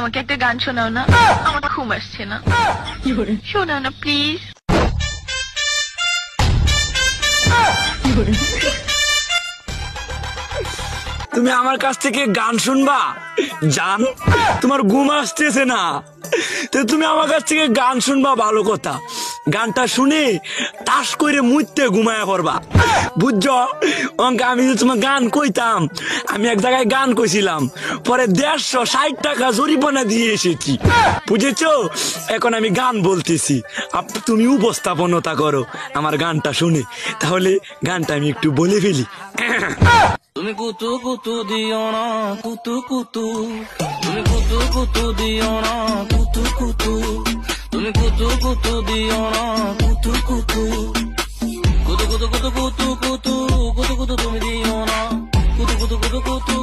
আমাকে একটা গান শোনাও না, আমার ঘুম আসছে না। শোনাও না প্লিজ। তুমি আমার কাছ থেকে গান শুনবা জান? তোমার ঘুম আসতেছে না তো তুমি আমার কাছ থেকে গান শুনবা, ভালো কথা। গানটা শুনে তাস করে মুইতে ঘুমায়া পড়বা, বুঝছো? আমি যে তোমার গান কইতাম, আমি এক জায়গায় গান কইছিলাম, পরে 150 টাকা জরিমানা দিয়ে এসেছি, বুঝেছো? এখন আমি গান বলতেছি, তুমি উপস্থাপনতা করো আমার গানটা শুনে। তাহলে গানটা আমি একটু বলে ফেলি। তুমি কুতু কুতু দিও না কুতু কুতু, তুমি কুতু কুতু দিও না কুতু কুতু, তুমি কুতু কুতু দিও না কুতু কুতু, কুতু কুতু কুতু কুতু কুতু কুতু কুতু তুমি দিও না কুতু কুতু কুতু কুতু